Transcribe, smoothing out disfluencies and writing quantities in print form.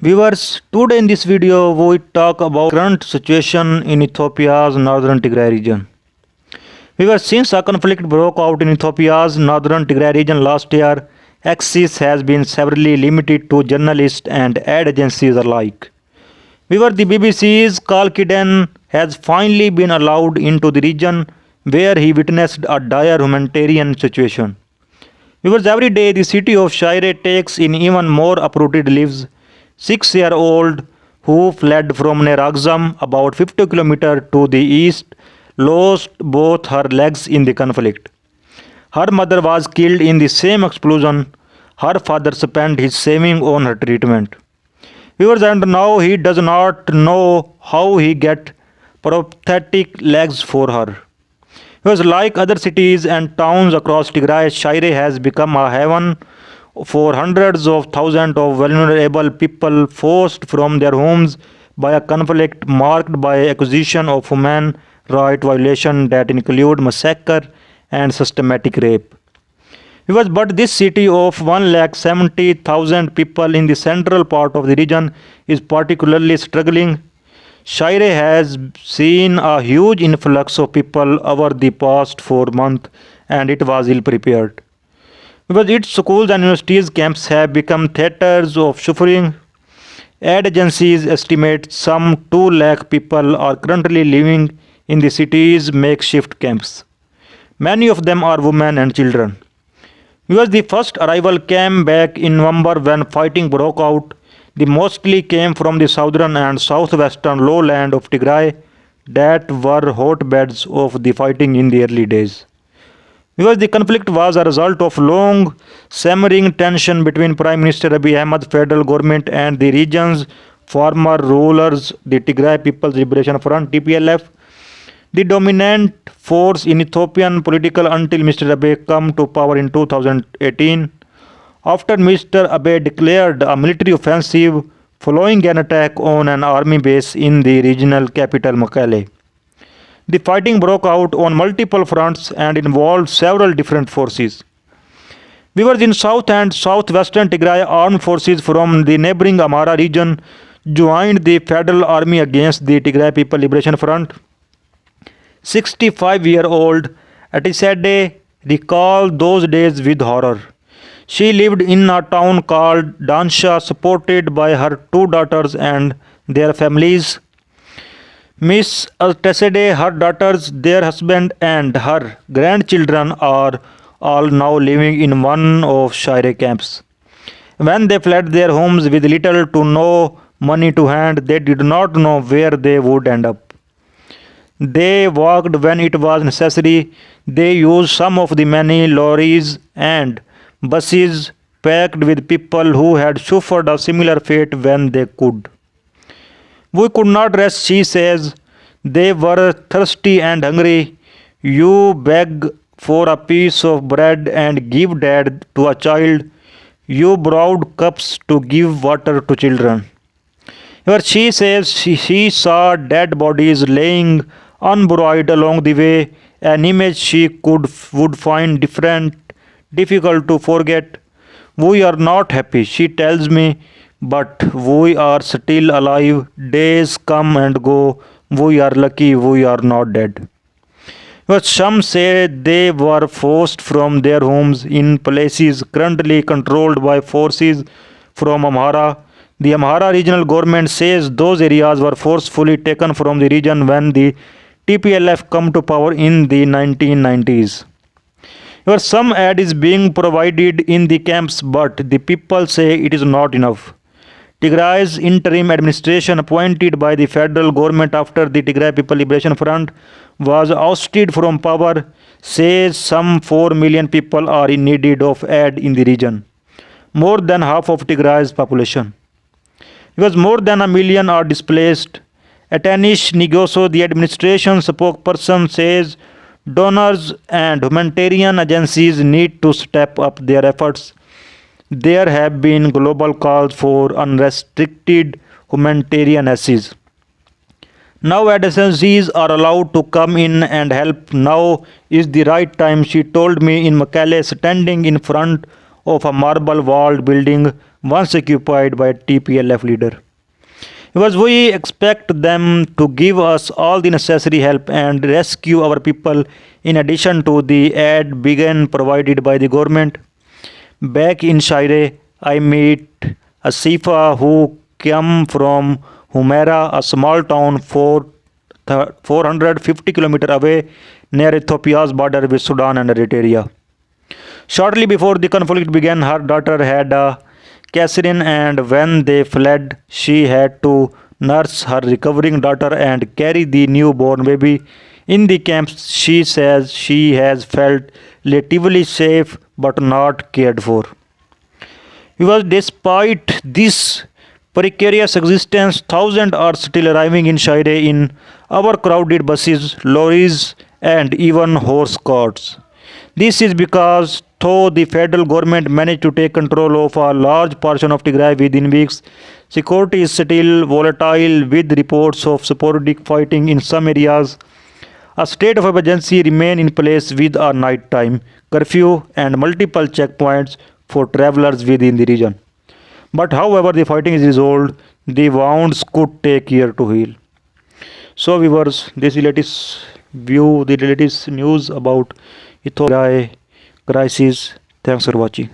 Viewers, today in this video we talk about current situation in Ethiopia's northern Tigray region. Viewers, since a conflict broke out in Ethiopia's northern Tigray region last year, access has been severely limited to journalists and ad agencies alike. Viewers, the BBC's Carl Kiden has finally been allowed into the region where he witnessed a dire humanitarian situation. Viewers, every day the city of Shire takes in even more uprooted lives. 6-year-old who fled from Neragzam about 50 kilometers to the east lost both her legs in the conflict. Her mother was killed in the same explosion. Her father spent his saving on her treatment. Viewers, and now he does not know how he get prosthetic legs for her. Viewers, like other cities and towns across Tigray, Shire has become a haven for hundreds of thousands of vulnerable people forced from their homes by a conflict marked by accusation of human rights violations that include massacre and systematic rape. But this city of 170,000 people in the central part of the region is particularly struggling. Shire has seen a huge influx of people over the past 4 months and it was ill prepared. Because its schools and universities camps have become theaters of suffering. Ad agencies estimate some 2 lakh people are currently living in the city's makeshift camps. Many of them are women and children. Because the first arrival came back in November when fighting broke out. The mostly came from the southern and southwestern lowland of Tigray that were hotbeds of the fighting in the early days. Because the conflict was a result of long simmering tension between Prime Minister Abiy Ahmed's federal government and the region's former rulers, the Tigray People's Liberation Front (TPLF), the dominant force in Ethiopian political until Mr. Abiy came to power in 2018. After Mr. Abiy declared a military offensive following an attack on an army base in the regional capital Mekelle. The fighting broke out on multiple fronts and involved several different forces. Viewers, in south and southwestern Tigray, armed forces from the neighboring Amhara region joined the federal army against the Tigray People Liberation Front. 65-year-old Atisade recalled those days with horror. She lived in a town called Dansha, supported by her 2 daughters and their families. Miss Tessede, her daughters, their husband, and her grandchildren are all now living in one of Shire camps. When they fled their homes with little to no money to hand, they did not know where they would end up. They walked when it was necessary. They used some of the many lorries and buses packed with people who had suffered a similar fate when they could. We could not rest, she says. They were thirsty and hungry. You beg for a piece of bread and give dad to a child. You borrowed cups to give water to children. But she says she saw dead bodies laying unburied along the way, an image she would find difficult to forget. We are not happy, she tells me, but we are still alive. Days come and go. We are lucky we are not dead. But some say they were forced from their homes in places currently controlled by forces from Amhara. The Amhara regional government says those areas were forcefully taken from the region when the TPLF come to power in the 1990s. Some aid is being provided in the camps, but the people say it is not enough. Tigray's interim administration, appointed by the federal government after the Tigray People Liberation Front was ousted from power, says some 4 million people are in need of aid in the region, more than half of Tigray's population. Because more than 1 million are displaced. Atanish Nigoso, the administration spokesperson, says donors and humanitarian agencies need to step up their efforts. There have been global calls for unrestricted humanitarian access. Now agencies are allowed to come in and help. Now is the right time, she told me in Mekelle, standing in front of a marble-walled building once occupied by a TPLF leader. Because we expect them to give us all the necessary help and rescue our people in addition to the aid being provided by the government. Back in Shire, I meet Asifa who came from Humaira, a small town 450 kilometers away near Ethiopia's border with Sudan and Eritrea. Shortly before the conflict began, her daughter had a Catherine, and when they fled, she had to nurse her recovering daughter and carry the newborn baby. In the camps, she says she has felt relatively safe but not cared for. Because despite this precarious existence, thousands are still arriving in Shire in our crowded buses, lorries, and even horse carts. This is because though the federal government managed to take control of a large portion of Tigray within weeks, security is still volatile with reports of sporadic fighting in some areas. A state of emergency remains in place with a nighttime curfew and multiple checkpoints for travelers within the region. But however the fighting is resolved, the wounds could take years to heal. So viewers, this latest view, the latest news about Ethiopia crisis. Thanks for watching.